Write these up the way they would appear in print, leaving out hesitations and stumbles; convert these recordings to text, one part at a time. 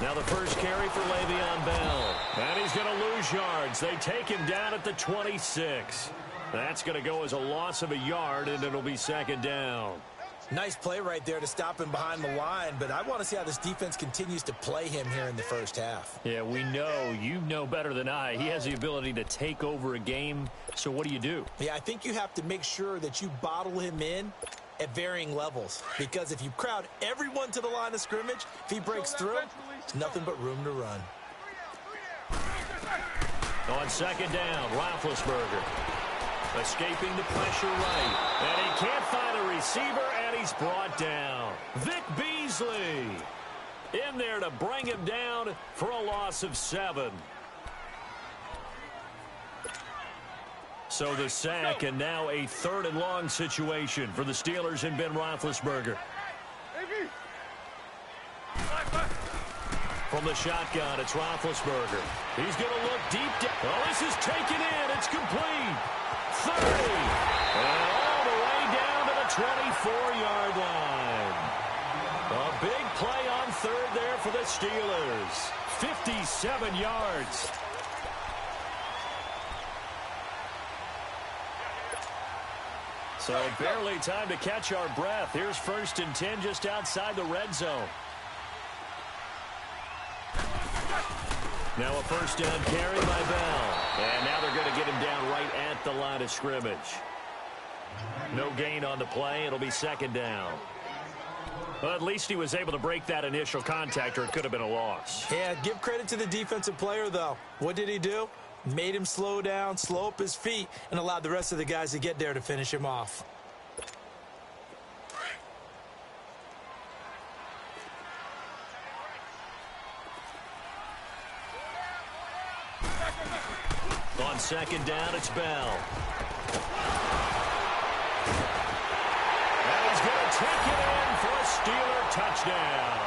Now the first carry for Le'Veon Bell. And he's going to lose yards. They take him down at the 26. That's going to go as a loss of a yard, and it'll be second down. Nice play right there to stop him behind the line, but I want to see how this defense continues to play him here in the first half. Yeah, we know. You know better than I. He has the ability to take over a game, so what do? Yeah, I think you have to make sure that you bottle him in at varying levels, because if you crowd everyone to the line of scrimmage, if he breaks through, there's nothing but room to run. On second down, Roethlisberger escaping the pressure right, and he can't find a receiver, and he's brought down. Vic Beasley in there to bring him down for a loss of 7. So the sack, and now a 3rd and long situation for the Steelers and Ben Roethlisberger. From the shotgun, it's Roethlisberger. He's going to look deep down. Oh, this is taken in. It's complete. 30. And all the way down to the 24-yard line. A big play on 3rd there for the Steelers. 57 yards. So barely time to catch our breath. Here's 1st and 10 just outside the red zone. Now a first down carry by Bell. And now they're going to get him down right at the line of scrimmage. No gain on the play. It'll be second down. Well, at least he was able to break that initial contact, or it could have been a loss. Yeah, give credit to the defensive player, though. What did he do? Made him slow down, slow up his feet, and allowed the rest of the guys to get there to finish him off. On second down, it's Bell. And he's going to take it in for a Steeler touchdown.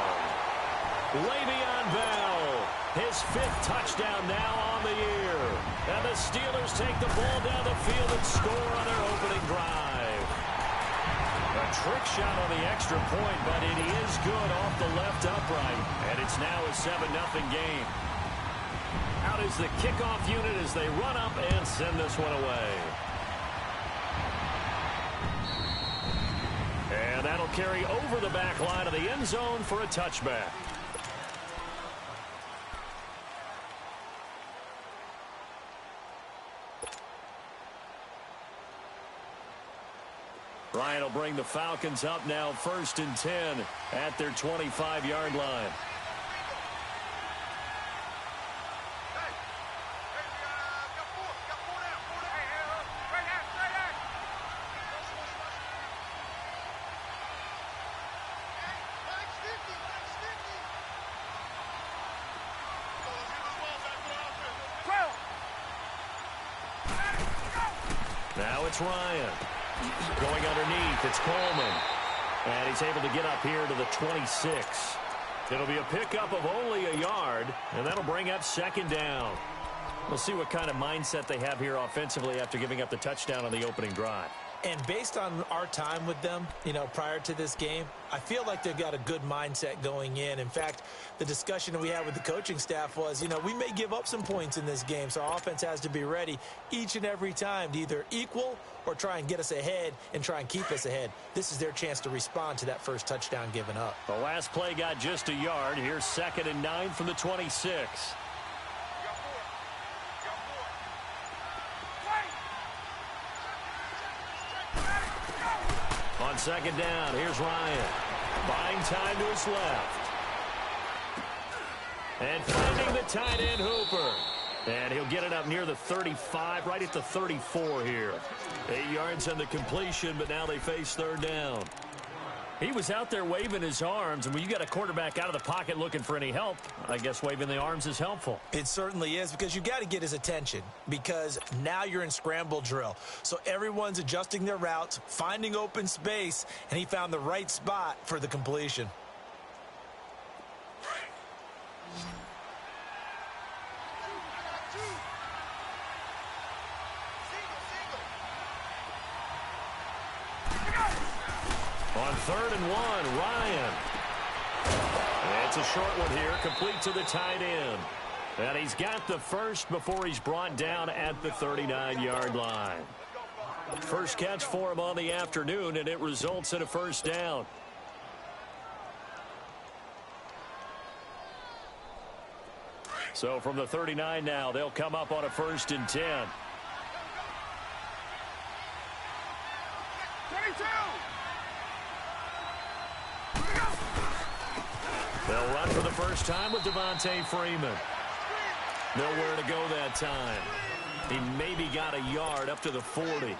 Le'Veon Bell, his 5th touchdown now on the year. And the Steelers take the ball down the field and score on their opening drive. A trick shot on the extra point, but it is good off the left upright. And it's now a 7-0 game. Out is the kickoff unit as they run up and send this one away. And that'll carry over the back line of the end zone for a touchback. Ryan will bring the Falcons up now 1st and 10 at their 25-yard line. Now it's Ryan. Going underneath, it's Coleman. And he's able to get up here to the 26. It'll be a pickup of only a yard, and that'll bring up second down. We'll see what kind of mindset they have here offensively after giving up the touchdown on the opening drive. And based on our time with them, prior to this game, I feel like they've got a good mindset going in. In fact, the discussion that we had with the coaching staff was, we may give up some points in this game, so our offense has to be ready each and every time to either equal or try and get us ahead and try and keep us ahead. This is their chance to respond to that first touchdown given up. The last play got just a yard. Here's 2nd and 9 from the 26. On second down, here's Ryan. Buying time to his left. And finding the tight end, Hooper. And he'll get it up near the 35, right at the 34 here. 8 yards on the completion, but now they face 3rd down. He was out there waving his arms, and when you got a quarterback out of the pocket looking for any help, I guess waving the arms is helpful. It certainly is, because you got to get his attention, because now you're in scramble drill. So everyone's adjusting their routes, finding open space, and he found the right spot for the completion. On 3rd and 1, Ryan. And It's a short one here, complete to the tight end. And he's got the first before he's brought down at the 39-yard line. First catch for him on the afternoon, and it results in a first down. So from the 39 now, they'll come up on a 1st and 10. 22. They'll run for the first time with Devontae Freeman. Nowhere to go that time. He maybe got a yard up to the 40.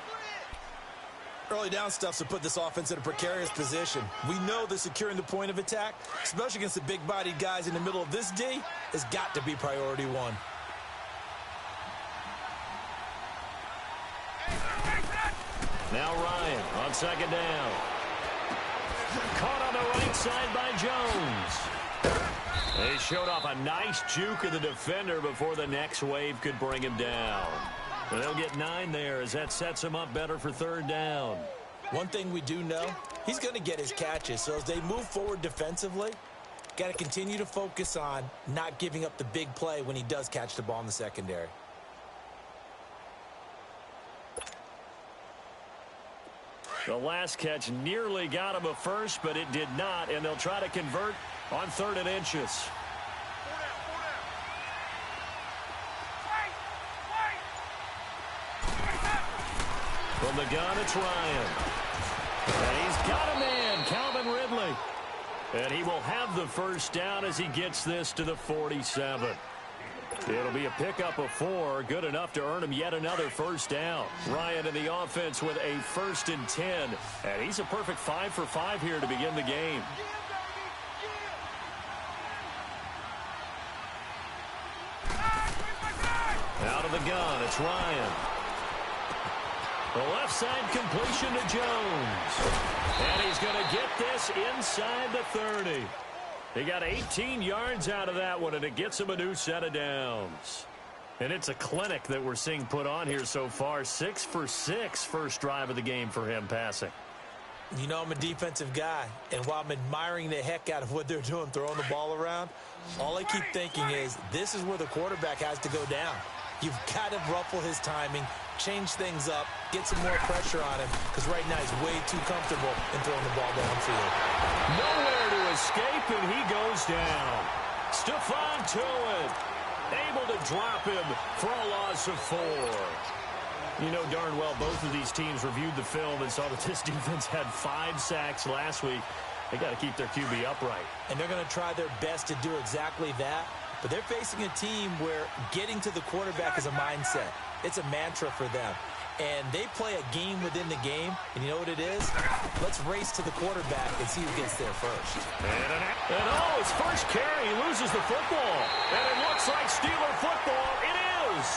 Early down stuff to put this offense in a precarious position. We know that securing the point of attack, especially against the big-bodied guys in the middle of this D, has got to be priority one. Now Ryan on 2nd down. Caught on the right side by Jones. He showed off a nice juke of the defender before the next wave could bring him down. And they'll get 9 there as that sets him up better for 3rd down. One thing we do know, he's going to get his catches. So as they move forward defensively, got to continue to focus on not giving up the big play when he does catch the ball in the secondary. The last catch nearly got him a first, but it did not, and they'll try to convert on 3rd and inches. From the gun, it's Ryan. And he's got a man, Calvin Ridley. And he will have the first down as he gets this to the 47. It'll be a pickup of 4, good enough to earn him yet another first down. Ryan in the offense with a 1st and 10. And he's a perfect 5 for 5 here to begin the game. Out of the gun, it's Ryan. The left side completion to Jones. And he's going to get this inside the 30. He got 18 yards out of that one, and it gets him a new set of downs. And it's a clinic that we're seeing put on here so far. 6 for 6 first drive of the game for him passing. You know, I'm a defensive guy, and while I'm admiring the heck out of what they're doing, throwing the ball around, all I keep thinking is this is where the quarterback has to go down. You've got to ruffle his timing, change things up, get some more pressure on him, because right now he's way too comfortable in throwing the ball downfield. Nowhere to escape, and he goes down. Stephon Tuitt able to drop him for a loss of 4. You know darn well both of these teams reviewed the film and saw that this defense had 5 sacks last week. They got to keep their QB upright. And they're going to try their best to do exactly that. But they're facing a team where getting to the quarterback is a mindset. It's a mantra for them. And they play a game within the game. And you know what it is? Let's race to the quarterback and see who gets there first. And oh, his first carry, he loses the football. And it looks like Steeler football. It is.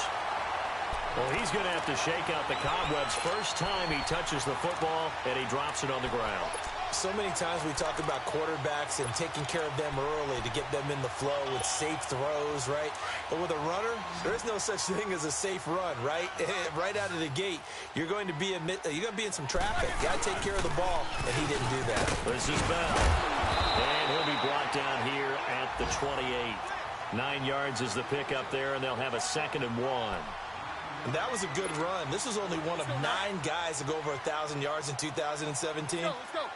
Well, he's going to have to shake out the cobwebs. First time he touches the football, and he drops it on the ground. So many times we talk about quarterbacks and taking care of them early to get them in the flow with safe throws, right? But with a runner, there is no such thing as a safe run, right? Right out of the gate, you're going to be in some traffic. Got to take care of the ball, and he didn't do that. This is Bell, and he'll be brought down here at the 28. 9 yards is the pickup there, and they'll have a 2nd and 1. And that was a good run. This was only one of 9 guys to go over 1,000 yards in 2017.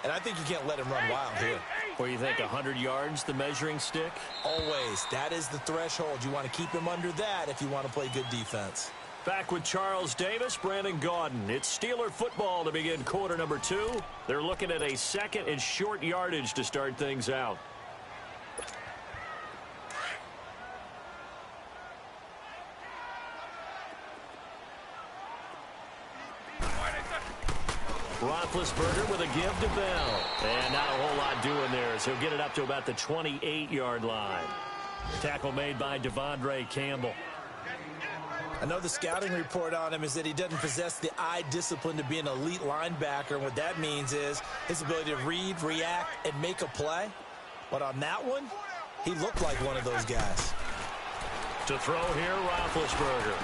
And I think you can't let him run wild here. Or you think 100 yards, the measuring stick? Always. That is the threshold. You want to keep him under that if you want to play good defense. Back with Charles Davis, Brandon Gaudin. It's Steeler football to begin quarter number 2. They're looking at a 2nd and short yardage to start things out. Roethlisberger with a give to Bell. And not a whole lot doing there as he'll get it up to about the 28-yard line. Tackle made by Devondre Campbell. I know the scouting report on him is that he doesn't possess the eye discipline to be an elite linebacker. And what that means is his ability to read, react, and make a play. But on that one, he looked like one of those guys. To throw here, Roethlisberger.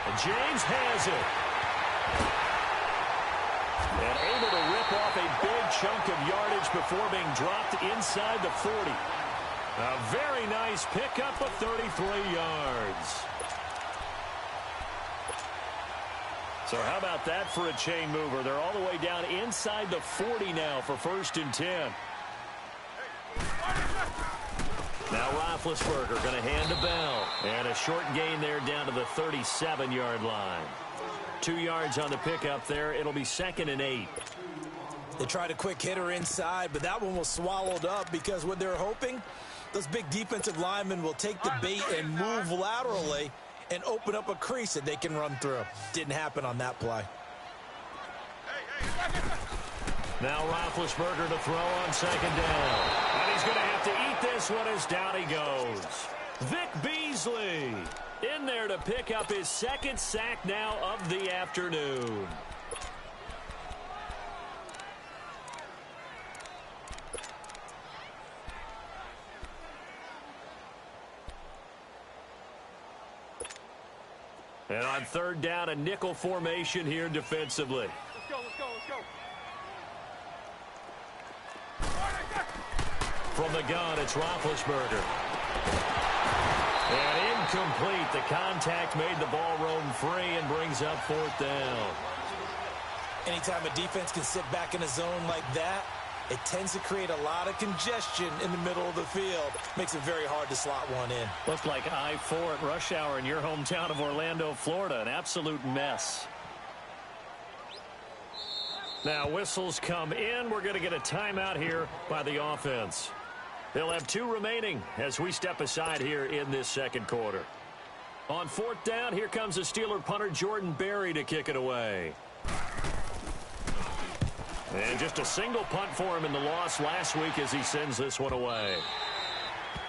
And James has it. And able to rip off a big chunk of yardage before being dropped inside the 40. A very nice pickup of 33 yards. So how about that for a chain mover? They're all the way down inside the 40 now for 1st and 10. Now Roethlisberger going to hand to Bell. And a short gain there down to the 37-yard line. 2 yards on the pickup there. It'll be 2nd and 8. They tried a quick hitter inside, but that one was swallowed up because what they're hoping, those big defensive linemen will take the bait and move laterally and open up a crease that they can run through. Didn't happen on that play. Now Roethlisberger to throw on 2nd down. And he's going to have to eat this one as down he goes. Vic Beasley in there to pick up his 2nd sack now of the afternoon. And on 3rd down, a nickel formation here defensively. Let's go. From the gun, it's Roethlisberger. And incomplete. The contact made the ball roam free and brings up 4th down. Anytime a defense can sit back in a zone like that, it tends to create a lot of congestion in the middle of the field. Makes it very hard to slot one in. Looked like I-4 at rush hour in your hometown of Orlando, Florida. An absolute mess. Now whistles come in. We're going to get a timeout here by the offense. They'll have 2 remaining as we step aside here in this 2nd quarter. On 4th down, here comes the Steeler punter Jordan Berry to kick it away. And just a single punt for him in the loss last week as he sends this one away.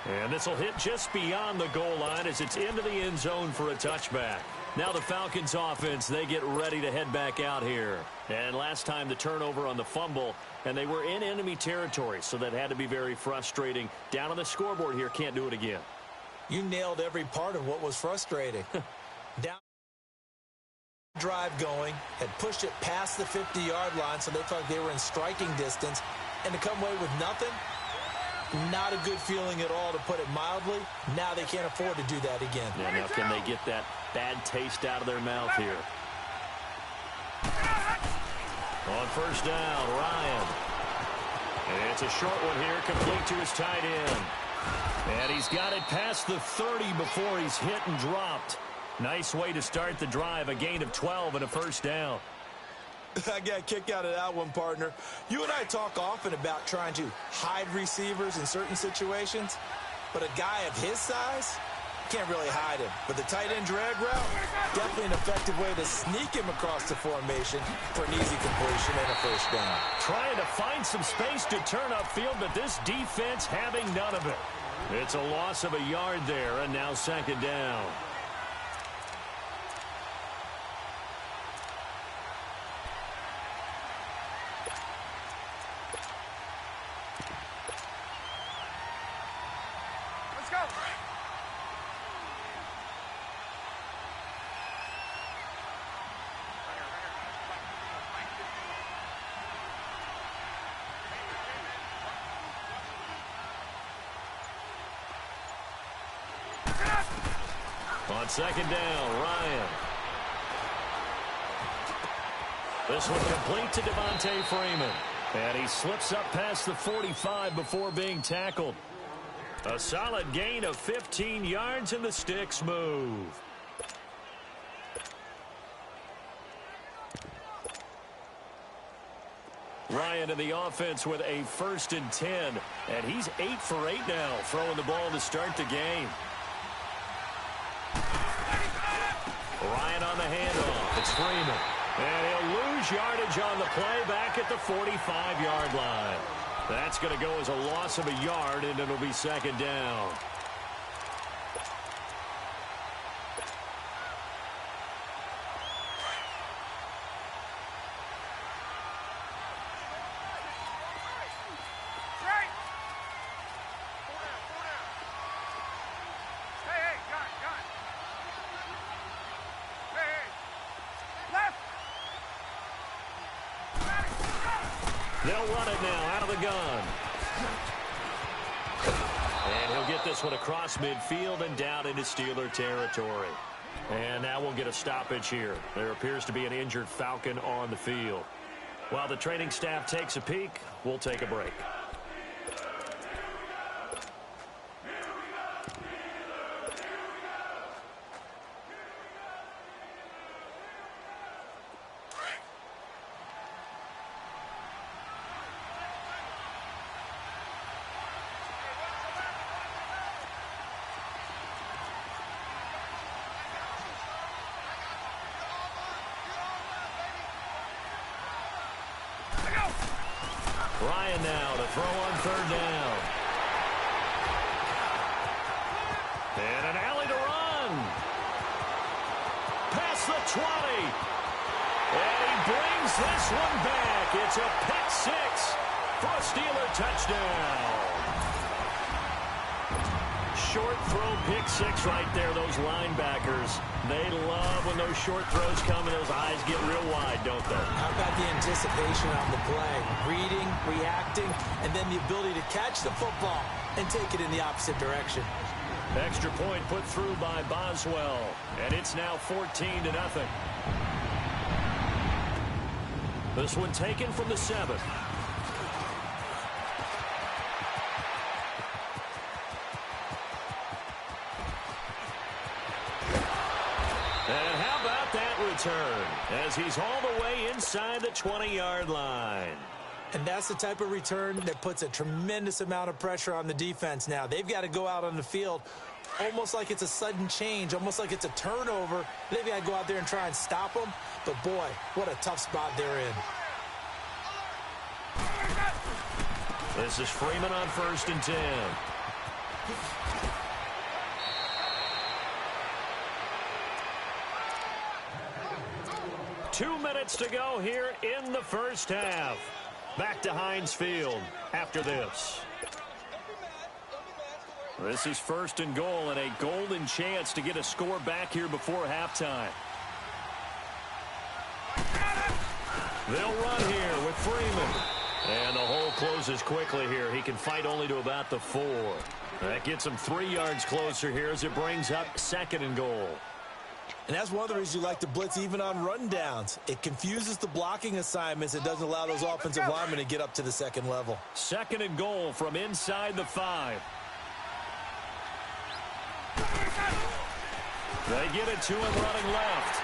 And this will hit just beyond the goal line as it's into the end zone for a touchback. Now the Falcons offense, they get ready to head back out here. And last time the turnover on the fumble, and they were in enemy territory, so that had to be very frustrating. Down on the scoreboard here, can't do it again. You nailed every part of what was frustrating. Down drive going, had pushed it past the 50-yard line, so they felt like they were in striking distance, and to come away with nothing, not a good feeling at all, to put it mildly. Now they can't afford to do that again. Yeah, now can they get that bad taste out of their mouth here? On 1st down, Ryan. And it's a short one here, complete to his tight end. And he's got it past the 30 before he's hit and dropped. Nice way to start the drive, a gain of 12 and a 1st down. I got a kick out of that one, partner. You and I talk often about trying to hide receivers in certain situations, but a guy of his size can't really hide him. But the tight end drag route, definitely an effective way to sneak him across the formation for an easy completion and a 1st down. Trying to find some space to turn upfield, but this defense having none of it. It's a loss of a yard there, and now 2nd down. On 2nd down, Ryan. This one complete to Devontae Freeman. And he slips up past the 45 before being tackled. A solid gain of 15 yards, and the sticks move. Ryan in the offense with a 1st and 10. And he's 8 for 8 now, throwing the ball to start the game. Ryan on the handoff. It's Freeman. And he'll lose yardage on the play back at the 45-yard line. That's going to go as a loss of a yard, and it'll be 2nd down. They'll run it now out of the gun. And he'll this one across midfield and down into Steeler territory. And now we'll get a stoppage here. There appears to be an injured Falcon on the field. While the training staff takes a peek, we'll take a break. Ryan now to throw on third down. And an alley to run. Past the 20. And he brings this one back. It's a pick six for a Steeler touchdown. Short throw pick six right there. Those linebackers, they love when those short throws come and those eyes get real wide, don't they? How about the anticipation on the play? Reading, reacting, and then the ability to catch the football and take it in the opposite direction. Extra point put through by Boswell, and it's now 14-0. This one taken from the 7. And how about that return as he's all the way inside the 20-yard line. And that's the type of return that puts a tremendous amount of pressure on the defense now. They've got to go out on the field almost like it's a sudden change, almost like it's a turnover. They've got to go out there and try and stop them. But, boy, what a tough spot they're in. This is Freeman on 1st and 10. 2 minutes to go here in the first half. Back to Heinz Field after this. This is 1st and goal and a golden chance to get a score back here before halftime. They'll run here with Freeman. And the hole closes quickly here. He can fight only to about the 4. That gets him 3 yards closer here as it brings up 2nd and goal. And that's one of the reasons you like to blitz even on rundowns. It confuses the blocking assignments. It doesn't allow those offensive linemen to get up to the 2nd level. 2nd and goal from inside the 5. They get it to him running left.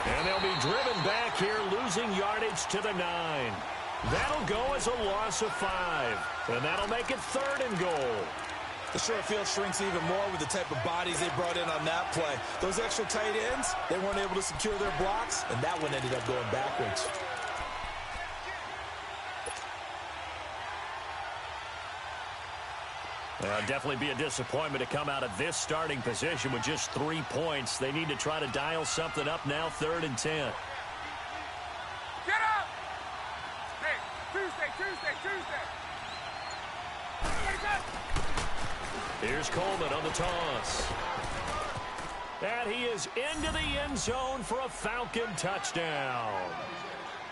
And they'll be driven back here, losing yardage to the 9. That'll go as a loss of 5. And that'll make it 3rd and goal. The short field shrinks even more with the type of bodies they brought in on that play. Those extra tight ends, they weren't able to secure their blocks, and that one ended up going backwards. Definitely be a disappointment to come out of this starting position with just 3 points. They need to try to dial something up now, 3rd and 10. Get up! Hey, Tuesday. Here's Coleman on the toss. And he is into the end zone for a Falcon touchdown.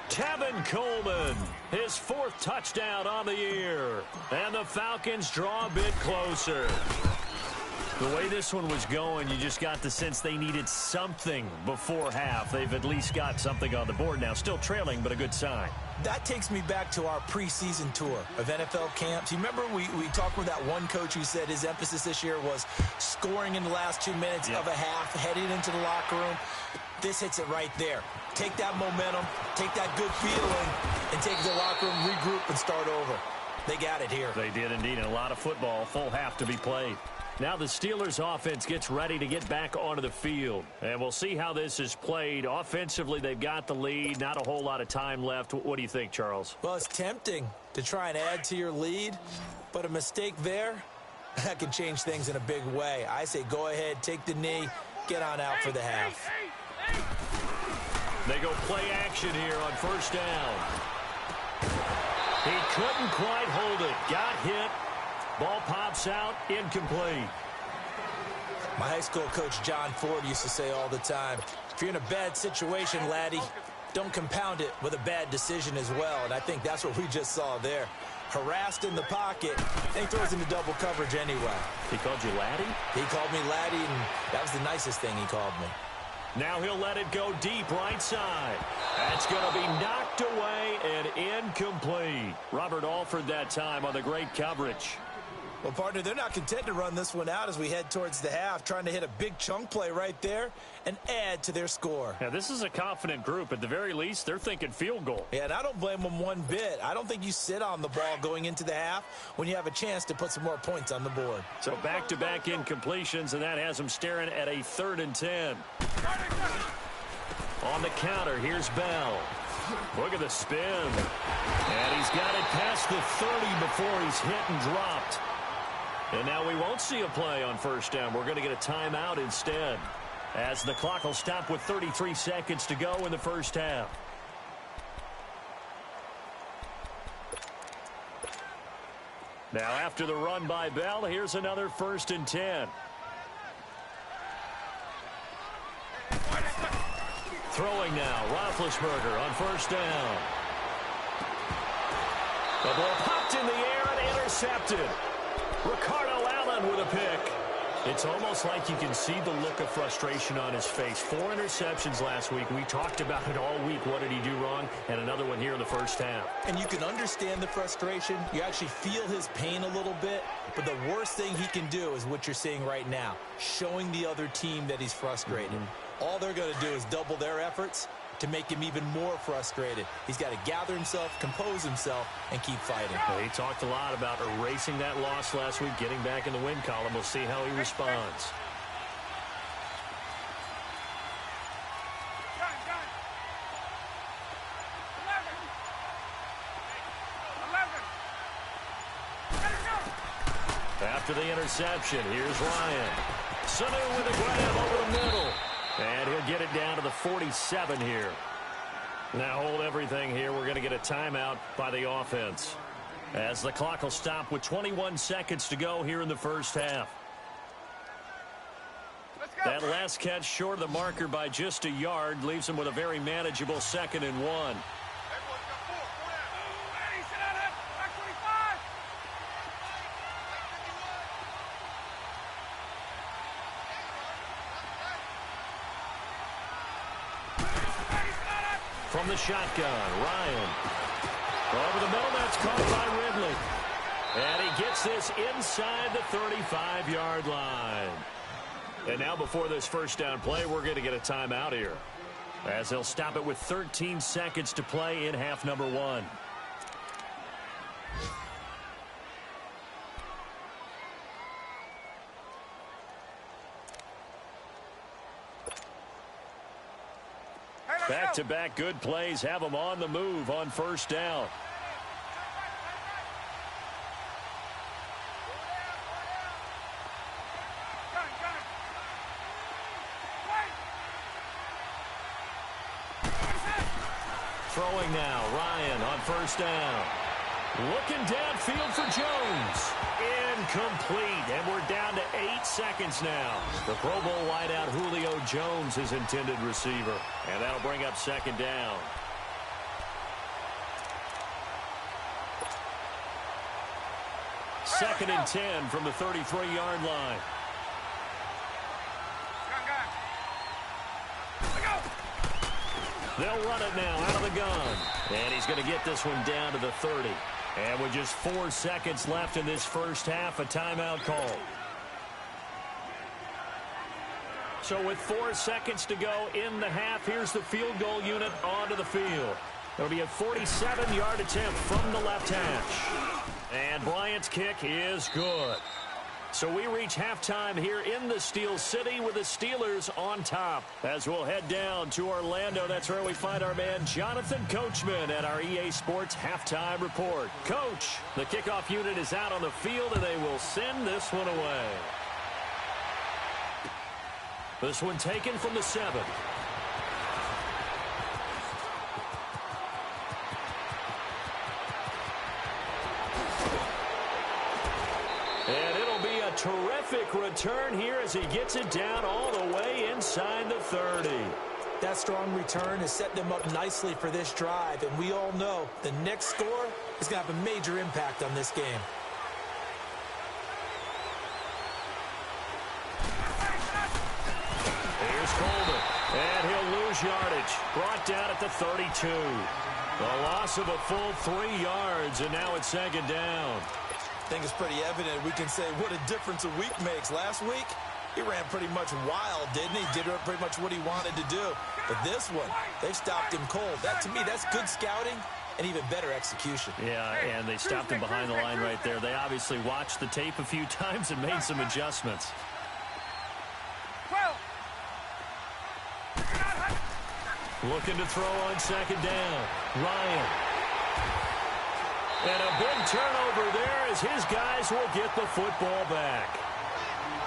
Tevin Coleman, his 4th touchdown on the year. And the Falcons draw a bit closer. The way this one was going, you just got the sense they needed something before half. They've at least got something on the board now. Still trailing, but a good sign. That takes me back to our preseason tour of NFL camps. You remember we talked with that one coach who said his emphasis this year was scoring in the last 2 minutes of a half, heading into the locker room. This hits it right there. Take that momentum, take that good feeling, and take the locker room, regroup, and start over. They got it here. They did indeed, and a lot of football, full half to be played. Now the Steelers offense gets ready to get back onto the field. And we'll see how this is played. Offensively, they've got the lead. Not a whole lot of time left. What do you think, Charles? Well, it's tempting to try and add to your lead. But a mistake there, that can change things in a big way. I say go ahead, take the knee, get on out for the half. They go play action here on 1st down. He couldn't quite hold it. Got hit. Ball pops out, incomplete. My high school coach, John Ford, used to say all the time, if you're in a bad situation, laddie, don't compound it with a bad decision as well. And I think that's what we just saw there. harassed in the pocket, and he throws into double coverage anyway. He called you laddie? He called me laddie, and that was the nicest thing he called me. Now he'll let it go deep right side. That's going to be knocked away and incomplete. Robert Alford that time on the great coverage. Well, partner, they're not content to run this one out as we head towards the half, trying to hit a big chunk play right there and add to their score. Now, this is a confident group. At the very least, they're thinking field goal. Yeah, and I don't blame them one bit. I don't think you sit on the ball going into the half when you have a chance to put some more points on the board. So back-to-back incompletions, and that has them staring at a 3rd and 10. On the counter, here's Bell. Look at the spin. And he's got it past the 30 before he's hit and dropped. And now we won't see a play on first down. We're going to get a timeout instead, as the clock will stop with 33 seconds to go in the first half. Now after the run by Bell, here's another 1st and 10. Throwing now, Roethlisberger on first down. The ball popped in the air and intercepted. Ricardo Allen with a pick. It's almost like you can see the look of frustration on his face. 4 interceptions last week. We talked about it all week. What did he do wrong? And another one here in the first half. And you can understand the frustration. You actually feel his pain a little bit. But the worst thing he can do is what you're seeing right now, showing the other team that he's frustrated. All they're going to do is double their efforts to make him even more frustrated. He's got to gather himself, compose himself, and keep fighting. Well, he talked a lot about erasing that loss last week, getting back in the win column. We'll see how he responds. After the interception, here's Ryan. Sanu with a grab over the middle. And he'll get it down to the 47 here. Now hold everything here. We're going to get a timeout by the offense, as the clock will stop with 21 seconds to go here in the first half. That last catch short of the marker by just a yard leaves him with a very manageable 2nd and 1. From the shotgun, Ryan. Over the middle, that's caught by Ridley. And he gets this inside the 35-yard line. And now before this first down play, we're going to get a timeout here, as they'll stop it with 13 seconds to play in half number 1. Back-to-back good plays have them on the move on first down. Throwing now, Ryan on first down. Looking downfield for Jones. Incomplete, and we're down to 8 seconds now. The Pro Bowl wideout Julio Jones, his intended receiver. And that'll bring up 2nd down. Second and 10 from the 33-yard line. They'll run it now out of the gun. And he's going to get this one down to the 30. And with just 4 seconds left in this first half, a timeout call. So with 4 seconds to go in the half, here's the field goal unit onto the field. It'll be a 47-yard attempt from the left hash. And Bryant's kick is good. So we reach halftime here in the Steel City with the Steelers on top. As we'll head down to Orlando, that's where we find our man Jonathan Coachman at our EA Sports Halftime Report. Coach, the kickoff unit is out on the field, and they will send this one away. This one taken from the 7. And it'll be a terrific return here as he gets it down all the way inside the 30. That strong return has set them up nicely for this drive, and we all know the next score is going to have a major impact on this game. Here's Coleman, and he'll lose yardage. Brought down at the 32. A loss of a full 3 yards, and now it's second down. I think it's pretty evident. We can say what a difference a week makes. Last week, he ran pretty much wild, didn't he? Did pretty much what he wanted to do. But this one, they've stopped him cold. That, to me, that's good scouting and even better execution. Yeah, and they stopped him behind the line right there. They obviously watched the tape a few times and made some adjustments. Looking to throw on second down. Ryan. And a big turnover there as his guys will get the football back.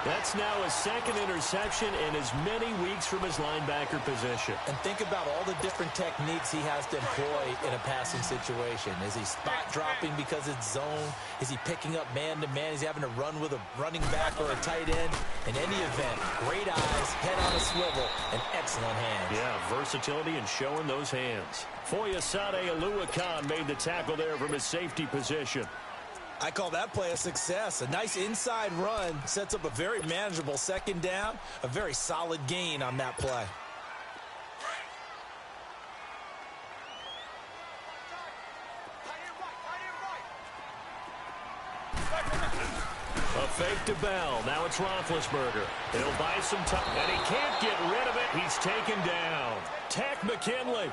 That's now his second interception in as many weeks from his linebacker position. And think about all the different techniques he has to employ in a passing situation. Is he spot dropping because it's zone? Is he picking up man-to-man? Is he having to run with a running back or a tight end? In any event, great eyes, head on a swivel, and excellent hands. Yeah, versatility and showing those hands. Foyesade Oluwakan made the tackle there from his safety position. I call that play a success. A nice inside run sets up a very manageable second down. A very solid gain on that play. A fake to Bell. Now it's Roethlisberger. He'll buy some time, and he can't get rid of it. He's taken down. Tech McKinley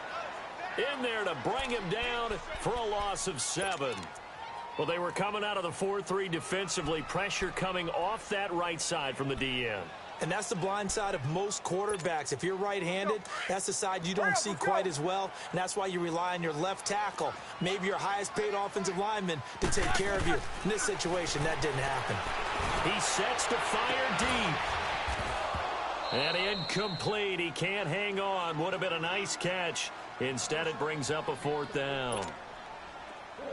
in there to bring him down for a loss of 7. Well, they were coming out of the 4-3 defensively. Pressure coming off that right side from the DN. And that's the blind side of most quarterbacks. If you're right-handed, that's the side you don't see quite as well. And that's why you rely on your left tackle, maybe your highest-paid offensive lineman, to take care of you. In this situation, that didn't happen. He sets to fire deep. And incomplete. He can't hang on. Would have been a nice catch. Instead, it brings up a 4th down.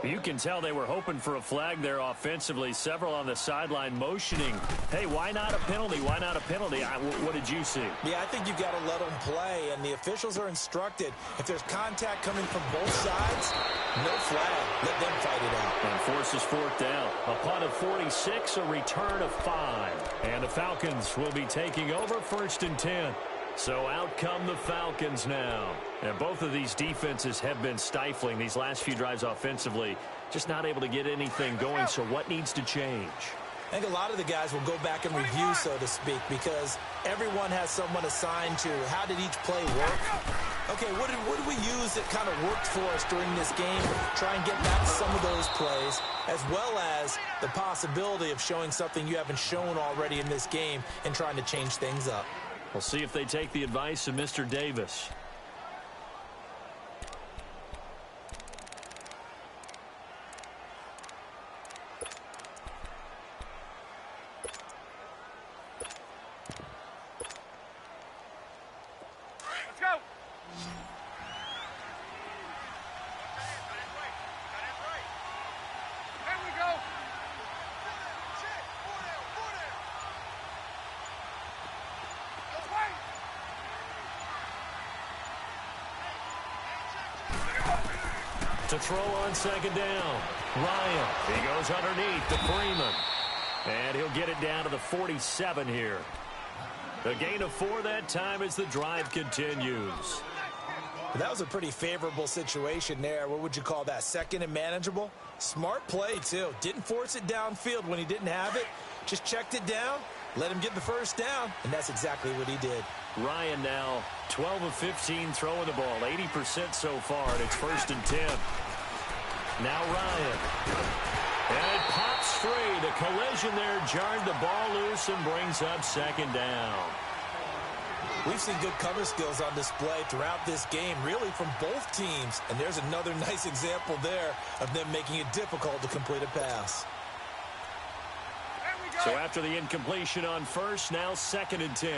You can tell they were hoping for a flag there offensively. Several on the sideline motioning. Hey, why not a penalty? Why not a penalty? What did you see? Yeah, I think you've got to let them play, and the officials are instructed. If there's contact coming from both sides, no flag. Let them fight it out. And forces 4th down. A punt of 46, a return of 5. And the Falcons will be taking over 1st and 10. So out come the Falcons now. And both of these defenses have been stifling these last few drives offensively. Just not able to get anything going. So what needs to change? I think a lot of the guys will go back and review, so to speak, because everyone has someone assigned to how did each play work. Okay, what did we use that kind of worked for us during this game? Try and get back some of those plays, as well as the possibility of showing something you haven't shown already in this game and trying to change things up. We'll see if they take the advice of Mr. Davis. Let's go. There we go. To throw on second down. Ryan. He goes underneath to Freeman. And he'll get it down to the 47 here. A gain of 4 that time as the drive continues. That was a pretty favorable situation there. What would you call that? Second and manageable? Smart play, too. Didn't force it downfield when he didn't have it. Just checked it down, let him get the first down, and that's exactly what he did. Ryan now 12 of 15 throwing the ball, 80% so far, and it's 1st and 10. Now Ryan. And it pops free. The collision there jarred the ball loose and brings up 2nd down. We've seen good cover skills on display throughout this game, really from both teams. And there's another nice example there of them making it difficult to complete a pass. So after the incompletion on first, now 2nd and 10.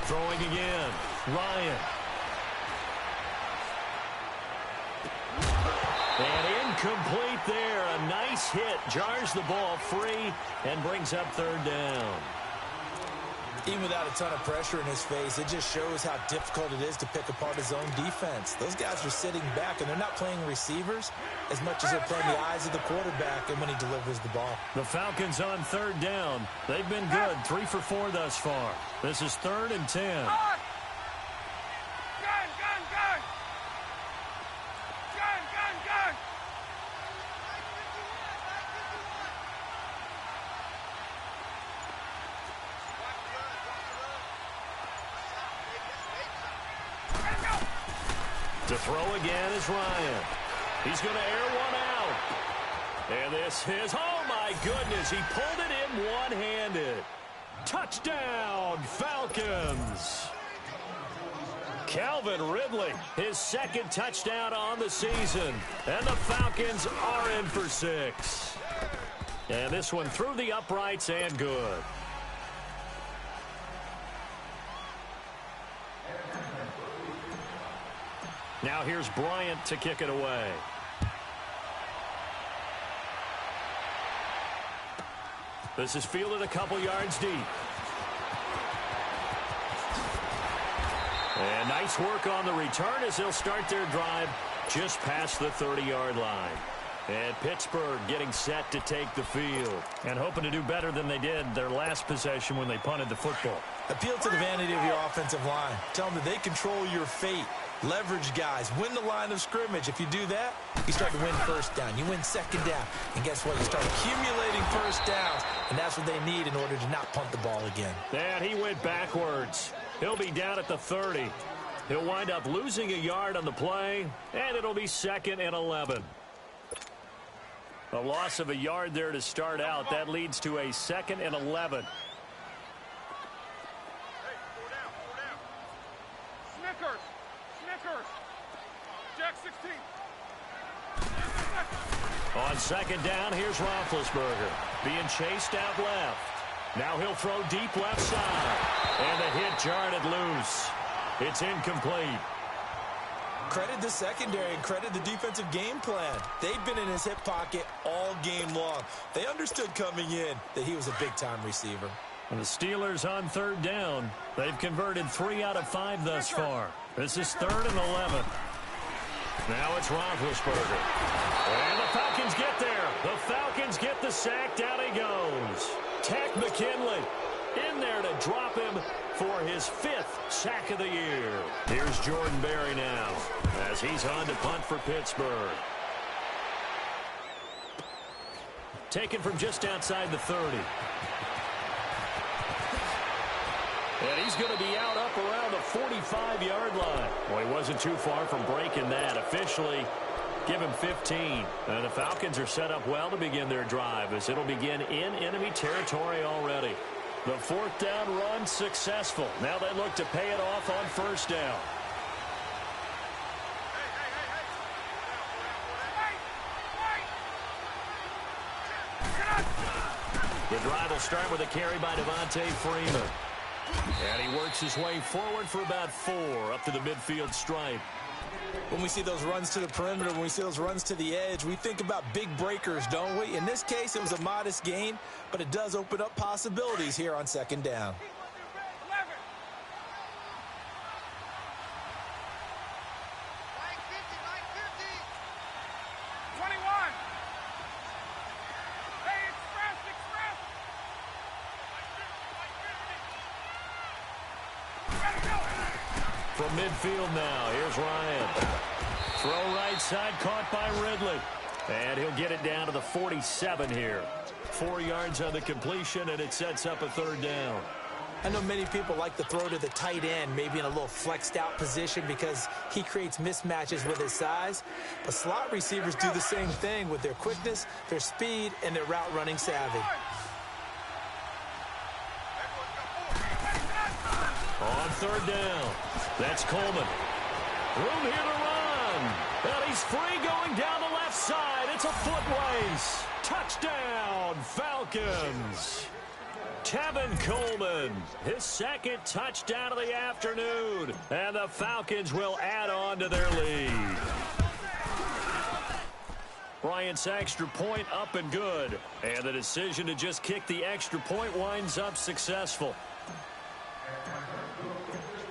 Throwing again. Ryan. And incomplete there. A nice This hit jars the ball free and brings up third down. Even without a ton of pressure in his face, it just shows how difficult it is to pick apart his own defense. Those guys are sitting back, and they're not playing receivers as much as they're playing the eyes of the quarterback and when he delivers the ball. The Falcons on third down. They've been good, 3 for 4 thus far. This is 3rd and 10. To throw again is Ryan. He's going to air one out. And this is, oh my goodness, he pulled it in one-handed. Touchdown, Falcons. Calvin Ridley, his 2nd touchdown on the season. And the Falcons are in for 6. And this one through the uprights and good. Now here's Bryant to kick it away. This is fielded a couple yards deep. And nice work on the return as they'll start their drive just past the 30-yard line. And Pittsburgh getting set to take the field and hoping to do better than they did their last possession when they punted the football. Appeal to the vanity of your offensive line. Tell them that they control your fate. Leverage guys. Win the line of scrimmage. If you do that, you start to win first down. You win 2nd down. And guess what? You start accumulating first downs. And that's what they need in order to not punt the ball again. And he went backwards. He'll be down at the 30. He'll wind up losing a yard on the play. And it'll be 2nd and 11. A loss of a yard there to start out. That leads to a 2nd and 11. Jack 16. On 2nd down, here's Roethlisberger being chased out left. Now he'll throw deep left side. And the hit jarred it loose. It's incomplete. Credit the secondary and credit the defensive game plan. They've been in his hip pocket all game long. They understood coming in that he was a big-time receiver. And the Steelers on 3rd down. They've converted 3 out of 5 thus far. This is 3rd and 11. Now it's Roethlisberger. And the Falcons get there. The Falcons get the sack. Down he goes. Tech McKinley in there to drop him for his 5th sack of the year. Here's Jordan Berry now as he's on to punt for Pittsburgh. Taken from just outside the 30. And he's going to be out up around the 45-yard line. Well, he wasn't too far from breaking that. Officially, give him 15. And the Falcons are set up well to begin their drive as it'll begin in enemy territory already. The 4th down run successful. Now they look to pay it off on 1st down. The drive will start with a carry by Devontae Freeman. And he works his way forward for about 4 up to the midfield stripe. When we see those runs to the perimeter, when we see those runs to the edge, we think about big breakers, don't we? In this case, it was a modest gain, but it does open up possibilities here on 2nd down. 21. Hey, express. From midfield now, here's Ryan. Throw right side, caught by Ridley. And he'll get it down to the 47 here. 4 yards on the completion, and it sets up a 3rd down. I know many people like to throw to the tight end, maybe in a little flexed out position because he creates mismatches with his size. But slot receivers do the same thing with their quickness, their speed, and their route running savvy. On 3rd down, that's Coleman. Room here to run. And he's free going down the left side. It's a foot race. Touchdown, Falcons. Tevin Coleman, his 2nd touchdown of the afternoon. And the Falcons will add on to their lead. Bryant's extra point up and good. And the decision to just kick the extra point winds up successful.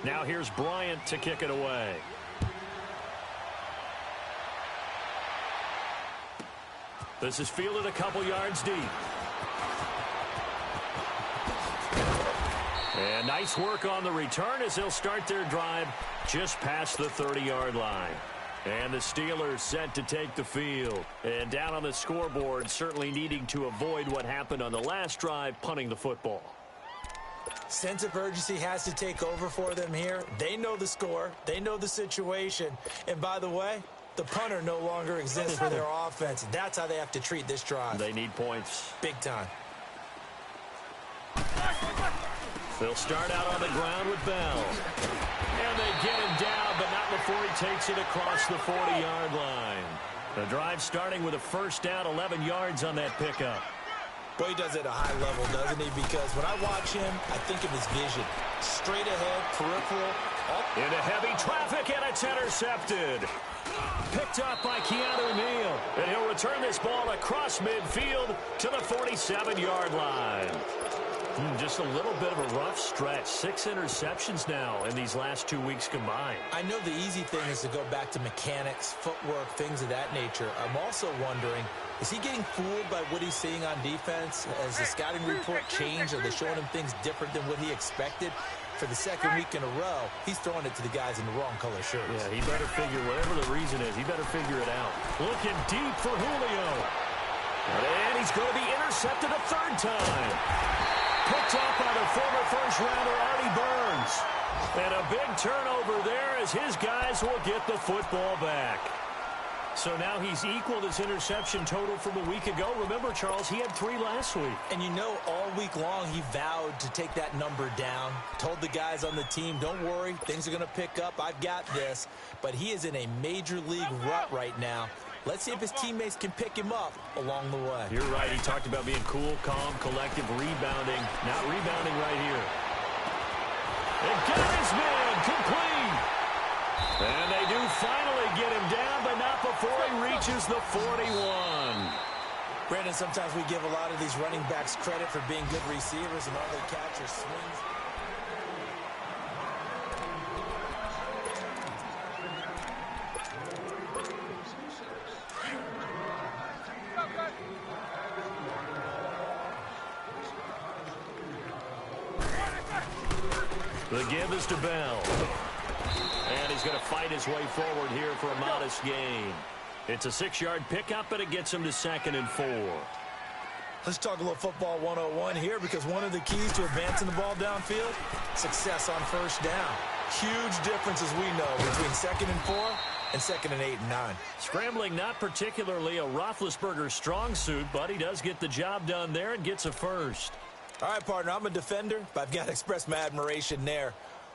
Now here's Bryant to kick it away. This is fielded a couple yards deep. And nice work on the return as they'll start their drive just past the 30-yard line. And the Steelers set to take the field. And down on the scoreboard, certainly needing to avoid what happened on the last drive, punting the football. Sense of urgency has to take over for them here. They know the score. They know the situation. And by the way, the punter no longer exists for their offense. That's how they have to treat this drive. They need points. Big time. They'll start out on the ground with Bell. And they get him down, but not before he takes it across the 40-yard line. The drive starting with a first down, 11 yards on that pickup. Boy, he does it at a high level, doesn't he? Because when I watch him, I think of his vision. Straight ahead, peripheral. Into heavy traffic, and it's intercepted. Picked up by Keanu Neal. And he'll return this ball across midfield to the 47-yard line. Just a little bit of a rough stretch. 6 interceptions now in these last 2 weeks combined. I know the easy thing is to go back to mechanics, footwork, things of that nature. I'm also wondering, is he getting fooled by what he's seeing on defense? Has the scouting report changed? Are they showing him things different than what he expected? For the second week in a row, he's throwing it to the guys in the wrong color shirts. Yeah, he better figure, whatever the reason is, he better figure it out. Looking deep for Julio. And he's going to be intercepted a third time. Picked up by the former first-rounder Artie Burns. And a big turnover there as his guys will get the football back. So now he's equaled his interception total from a week ago. Remember, Charles, he had 3 last week. And you know, all week long, he vowed to take that number down. Told the guys on the team, don't worry, things are going to pick up. I've got this. But he is in a major league rut right now. Let's see if his teammates can pick him up along the way. You're right. He talked about being cool, calm, collective, rebounding. Not rebounding right here. And got his man complete. And they do finally get him down, but not before he reaches the 41. Brandon, sometimes we give a lot of these running backs credit for being good receivers, and all they catch are swings. The give is to Bell. And he's going to fight his way forward here for a modest gain. It's a 6-yard pickup, but it gets him to 2nd and 4. Let's talk a little football 101 here, because one of the keys to advancing the ball downfield, success on first down. Huge difference, as we know, between 2nd and 4 and 2nd and 8 and 9. Scrambling, not particularly a Roethlisberger strong suit, but he does get the job done there and gets a first. All right, partner, I'm a defender, but I've got to express my admiration there.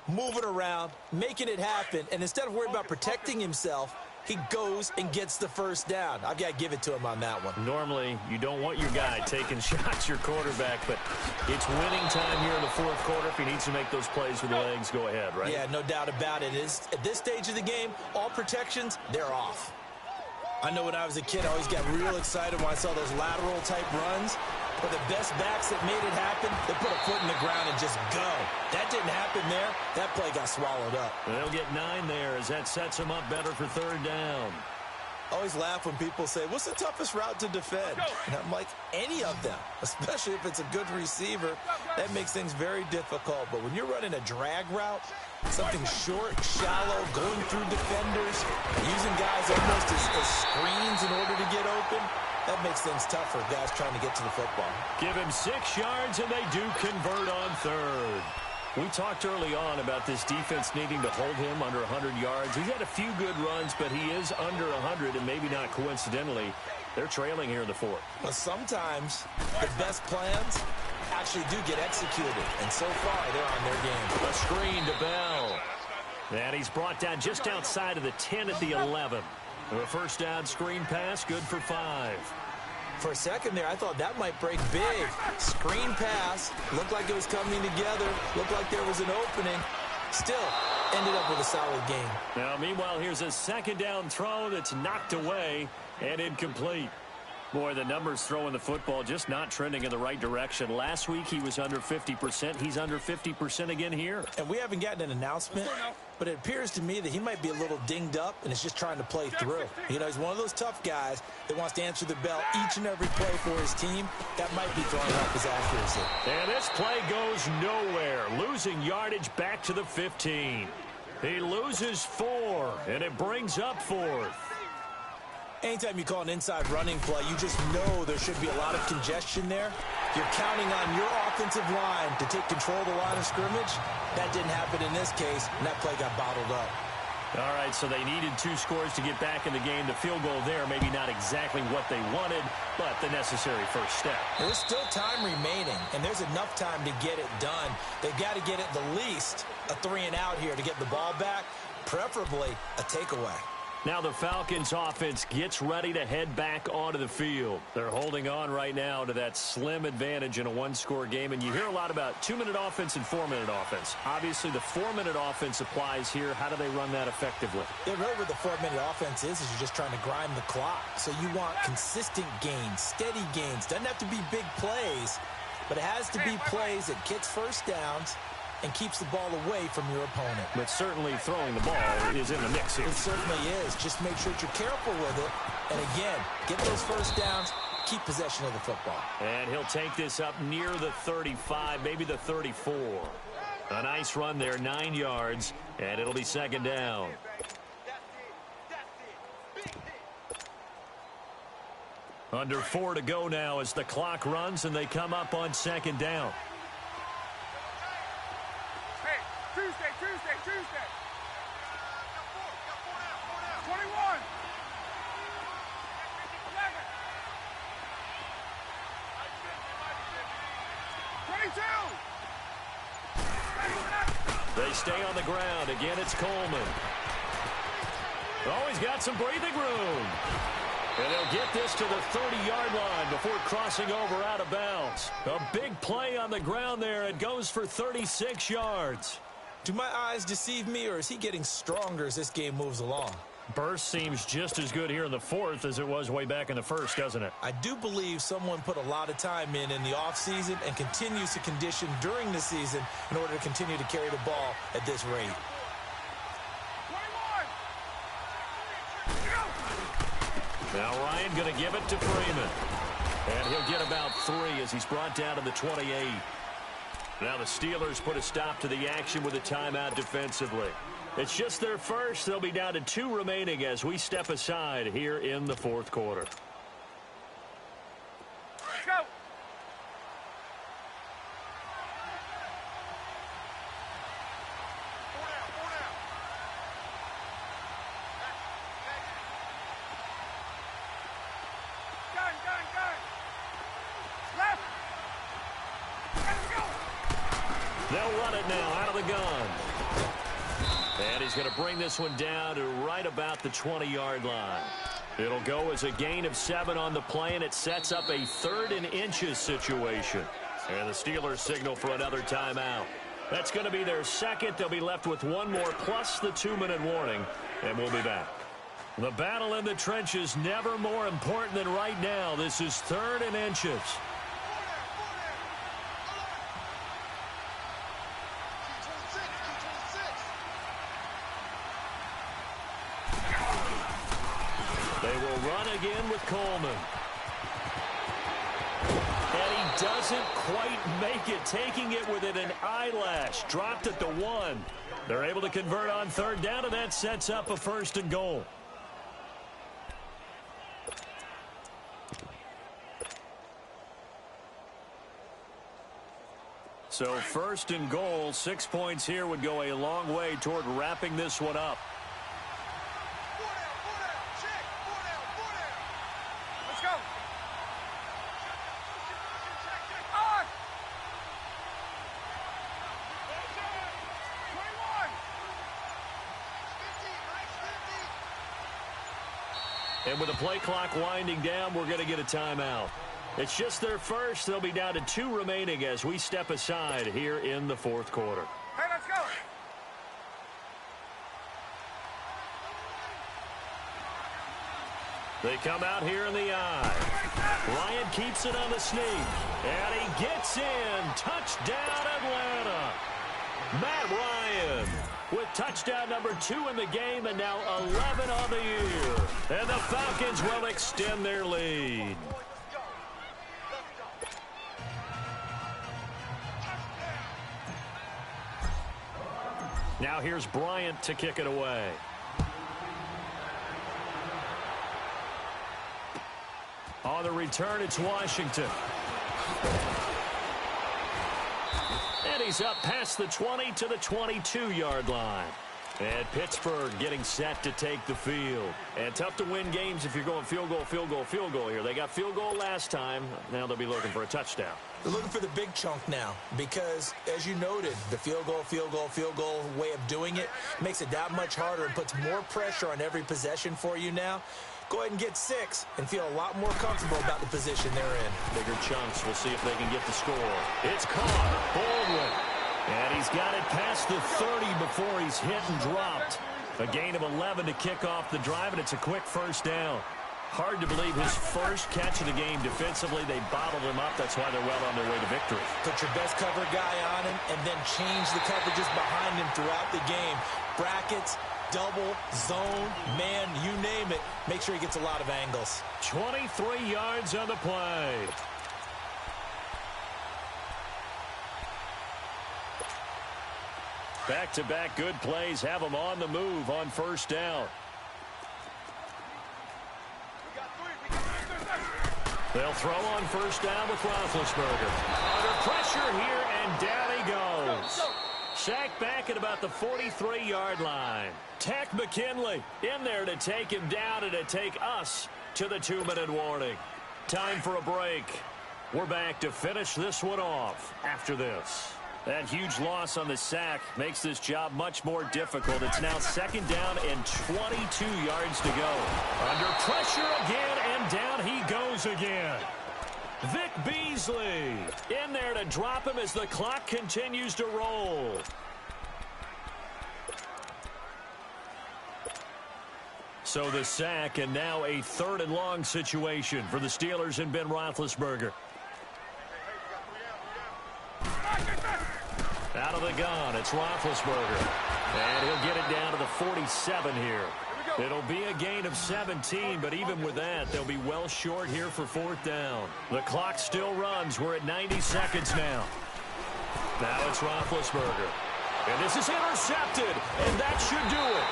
Moving around, making it happen, and instead of worrying about protecting himself, he goes and gets the first down. I've got to give it to him on that one. Normally, you don't want your guy taking shots, your quarterback, but it's winning time here in the 4th quarter. If he needs to make those plays with the legs, go ahead, right? Yeah, no doubt about it. At this stage of the game, all protections, they're off. I know when I was a kid, I always got real excited when I saw those lateral-type runs. But the best backs that made it happen, they put a foot in the ground and just go. That didn't happen there. That play got swallowed up. They'll get 9 there as that sets them up better for 3rd down. I always laugh when people say, what's the toughest route to defend? And I'm like, any of them, especially if it's a good receiver. That makes things very difficult. But when you're running a drag route, something short, shallow, going through defenders, using guys almost as screens in order to get open, that makes things tough for guys trying to get to the football. Give him 6 yards, and they do convert on 3rd. We talked early on about this defense needing to hold him under 100 yards. He's had a few good runs, but he is under 100, and maybe not coincidentally, they're trailing here in the 4th. Well, sometimes the best plans actually do get executed, and so far they're on their game. A screen to Bell. And he's brought down just outside of the 10 at the 11. A first down screen pass, good for 5. For a second there, I thought that might break big. Screen pass, looked like it was coming together, looked like there was an opening. Still, ended up with a solid game. Now, meanwhile, here's a 2nd down throw that's knocked away. And incomplete. Boy, the numbers throwing the football just not trending in the right direction. Last week he was under 50%. He's under 50% again here. And we haven't gotten an announcement, but it appears to me that he might be a little dinged up and is just trying to play through. You know, he's one of those tough guys that wants to answer the bell each and every play for his team. That might be throwing off his accuracy. And this play goes nowhere. Losing yardage back to the 15. He loses 4, and it brings up 4th. Anytime you call an inside running play, you just know there should be a lot of congestion there. You're counting on your offensive line to take control of the line of scrimmage. That didn't happen in this case, and that play got bottled up. All right, so they needed 2 scores to get back in the game. The field goal there, maybe not exactly what they wanted, but the necessary first step. There's still time remaining, and there's enough time to get it done. They've got to get at the least a 3-and-out here to get the ball back, preferably a takeaway. Now the Falcons offense gets ready to head back onto the field. They're holding on right now to that slim advantage in a 1-score game. And you hear a lot about 2-minute offense and 4-minute offense. Obviously, the 4-minute offense applies here. How do they run that effectively? Yeah, really what the 4-minute offense is you're just trying to grind the clock. So you want consistent gains, steady gains. Doesn't have to be big plays, but it has to be plays that gets first downs and keeps the ball away from your opponent. But certainly throwing the ball is in the mix here. It certainly is. Just make sure that you're careful with it. And again, get those first downs, keep possession of the football. And he'll take this up near the 35, maybe the 34. A nice run there, 9 yards, and it'll be 2nd down. Under 4 to go now as the clock runs and they come up on 2nd down. Tuesday. 21. 11. They stay on the ground. Again, it's Coleman. Oh, he's got some breathing room. And they'll get this to the 30-yard line before crossing over out of bounds. A big play on the ground there. It goes for 36 yards. Do my eyes deceive me, or is he getting stronger as this game moves along? Burst seems just as good here in the 4th as it was way back in the 1st, doesn't it? I do believe someone put a lot of time in the offseason and continues to condition during the season in order to continue to carry the ball at this rate. 21. Now Ryan going to give it to Freeman. And he'll get about 3 as he's brought down to the 28. Now the Steelers put a stop to the action with a timeout defensively. It's just their first. They'll be down to 2 remaining as we step aside here in the 4th quarter. Let's go. They'll run it now out of the gun. And he's going to bring this one down to right about the 20-yard line. It'll go as a gain of 7 on the play, and it sets up a 3rd and inches situation. And the Steelers signal for another timeout. That's going to be their 2nd. They'll be left with 1 more plus the 2-minute warning, and we'll be back. The battle in the trenches never more important than right now. This is 3rd and inches. They will run again with Coleman. And he doesn't quite make it, taking it within an eyelash. Dropped at the 1. They're able to convert on 3rd down, and that sets up a 1st and goal. So 1st and goal, 6 points here would go a long way toward wrapping this one up. Let's go. And with the play clock winding down, we're going to get a timeout. It's just their first. They'll be down to 2 remaining as we step aside here in the 4th quarter. Hey, let's go. They come out here in the eye. Ryan keeps it on the sneak. And he gets in. Touchdown, Atlanta. Matt Ryan with touchdown number 2 in the game and now 11 on the year. And the Falcons will extend their lead. Now here's Bryant to kick it away. On the return, it's Washington. And he's up past the 20 to the 22-yard line. And Pittsburgh getting set to take the field. And tough to win games if you're going field goal, field goal, field goal here. They got field goal last time. Now they'll be looking for a touchdown. They're looking for the big chunk now because, as you noted, the field goal way of doing it makes it that much harder and puts more pressure on every possession for you now. Go ahead and get 6 and feel a lot more comfortable about the position they're in. Bigger chunks. We'll see if they can get the score. It's caught. Baldwin. And he's got it past the 30 before he's hit and dropped. A gain of 11 to kick off the drive, and it's a quick first down. Hard to believe his first catch of the game defensively. They bottled him up. That's why they're well on their way to victory. Put your best cover guy on him and then change the coverages behind him throughout the game. Brackets, double, zone, man, you name it. Make sure he gets a lot of angles. 23 yards on the play. Back-to-back good plays have them on the move on first down. They'll throw on first down with Roethlisberger. Under pressure here, and down he goes. Sacked back at about the 43-yard line. Tech McKinley in there to take him down and to take us to the 2-minute warning. Time for a break. We're back to finish this one off after this. That huge loss on the sack makes this job much more difficult. It's now second down and 22 yards to go. Under pressure again, and down he goes again. Vic Beasley in there to drop him as the clock continues to roll. So the sack, and now a 3rd and long situation for the Steelers and Ben Roethlisberger. Out of the gun, it's Roethlisberger. And he'll get it down to the 47 here. It'll be a gain of 17, but even with that, they'll be well short here for 4th down. The clock still runs. We're at 90 seconds now. Now it's Roethlisberger. And this is intercepted, and that should do it.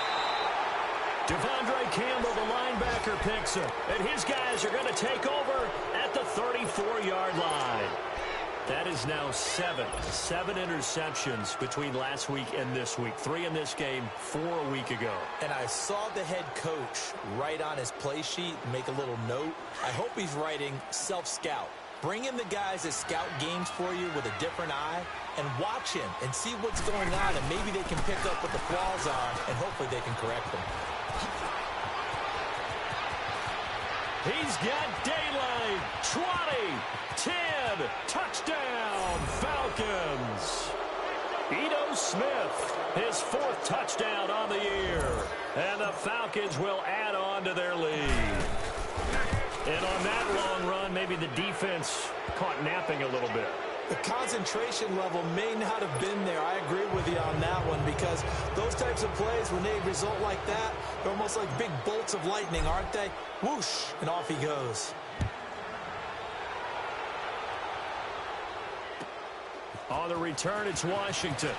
Devondre Campbell, the linebacker, picks him. And his guys are going to take over at the 34-yard line. That is now 7 interceptions between last week and this week. 3 in this game, 4 a week ago. And I saw the head coach write on his play sheet, make a little note. I hope he's writing self-scout. Bring in the guys that scout games for you with a different eye and watch him and see what's going on, and maybe they can pick up what the flaws are, and hopefully they can correct them. He's got daylight. 20, 10, touchdown, Falcons. Ito Smith, his 4th touchdown on the year. And the Falcons will add on to their lead. And on that long run, maybe the defense caught napping a little bit. The concentration level may not have been there. I agree with you on that one, because those types of plays, when they result like that, they're almost like big bolts of lightning, aren't they? Whoosh, and off he goes. On the return, it's Washington.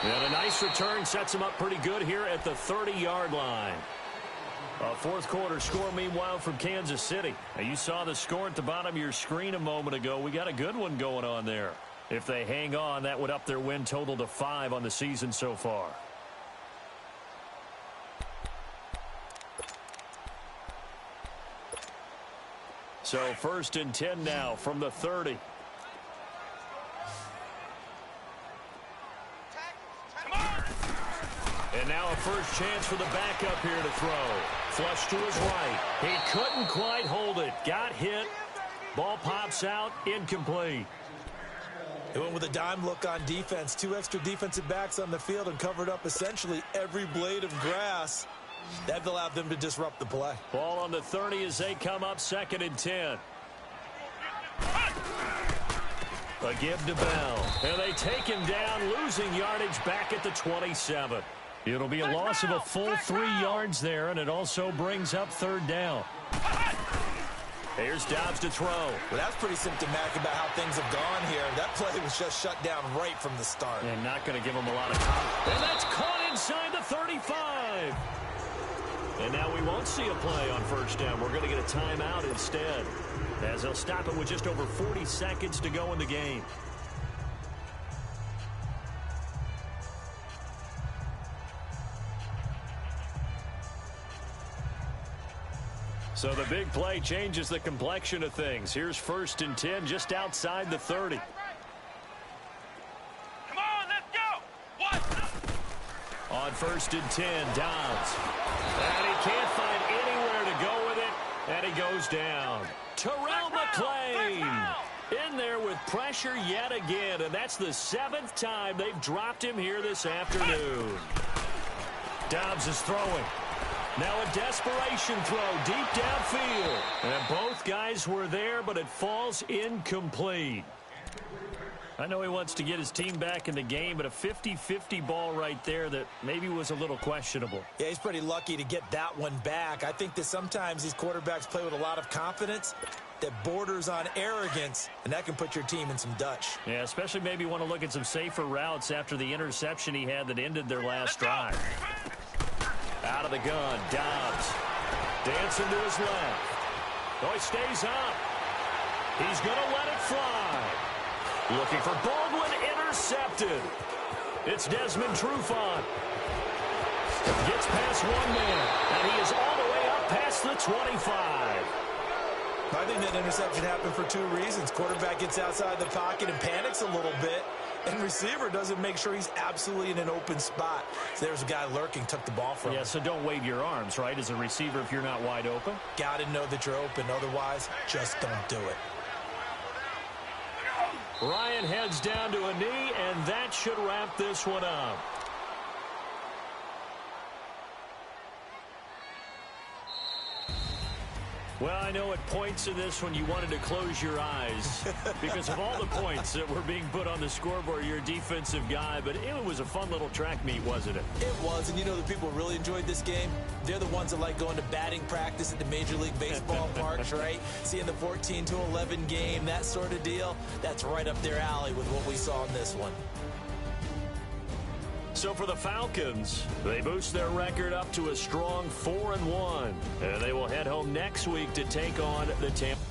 And a nice return sets him up pretty good here at the 30-yard line. A 4th quarter score, meanwhile, from Kansas City. Now, you saw the score at the bottom of your screen a moment ago. We got a good one going on there. If they hang on, that would up their win total to 5 on the season so far. So 1st and 10 now from the 30. And now a first chance for the backup here to throw. Flush to his right. He couldn't quite hold it. Got hit. Ball pops out. Incomplete. They went with a dime look on defense. 2 extra defensive backs on the field and covered up essentially every blade of grass. That allowed them to disrupt the play. Ball on the 30 as they come up 2nd and 10. A give to Bell. And they take him down, losing yardage back at the 27. It'll be a loss of a full 3 yards there, and it also brings up 3rd down. Here's Dobbs to throw. Well, that's pretty symptomatic about how things have gone here. That play was just shut down right from the start. And not going to give him a lot of time. And that's caught inside the 35. And now we won't see a play on 1st down. We're going to get a timeout instead, as they'll stop it with just over 40 seconds to go in the game. So the big play changes the complexion of things. Here's 1st and 10 just outside the 30. Come on, let's go. What? On 1st and 10, Dobbs. And he can't find anywhere to go with it, and he goes down. Terrell McClain in there with pressure yet again, and that's the 7th time they've dropped him here this afternoon. Dobbs is throwing. Now a desperation throw deep downfield. And both guys were there, but it falls incomplete. I know he wants to get his team back in the game, but a 50-50 ball right there that maybe was a little questionable. Yeah, he's pretty lucky to get that one back. I think that sometimes these quarterbacks play with a lot of confidence that borders on arrogance, and that can put your team in some Dutch. Yeah, especially maybe want to look at some safer routes after the interception he had that ended their last drive. Out of the gun, Dobbs. Dancing to his left. Oh, he stays up. He's going to let it fly. Looking for Baldwin, intercepted. It's Desmond Trufant. Gets past one man, and he is all the way up past the 25. I think that interception happened for 2 reasons. Quarterback gets outside the pocket and panics a little bit, and receiver doesn't make sure he's absolutely in an open spot. So there's a guy lurking, took the ball from him. Yeah, so don't wave your arms, right, as a receiver if you're not wide open. Got to know that you're open. Otherwise, just don't do it. Ryan heads down to a knee, and that should wrap this one up. Well, I know at points in this one you wanted to close your eyes because of all the points that were being put on the scoreboard. You're a defensive guy, but it was a fun little track meet, wasn't it? It was, and you know the people who really enjoyed this game? They're the ones that like going to batting practice at the Major League Baseball parks, right? Seeing the 14-11 game, that sort of deal. That's right up their alley with what we saw in this one. So for the Falcons, they boost their record up to a strong 4-1, and they will head home next week to take on the Tampa.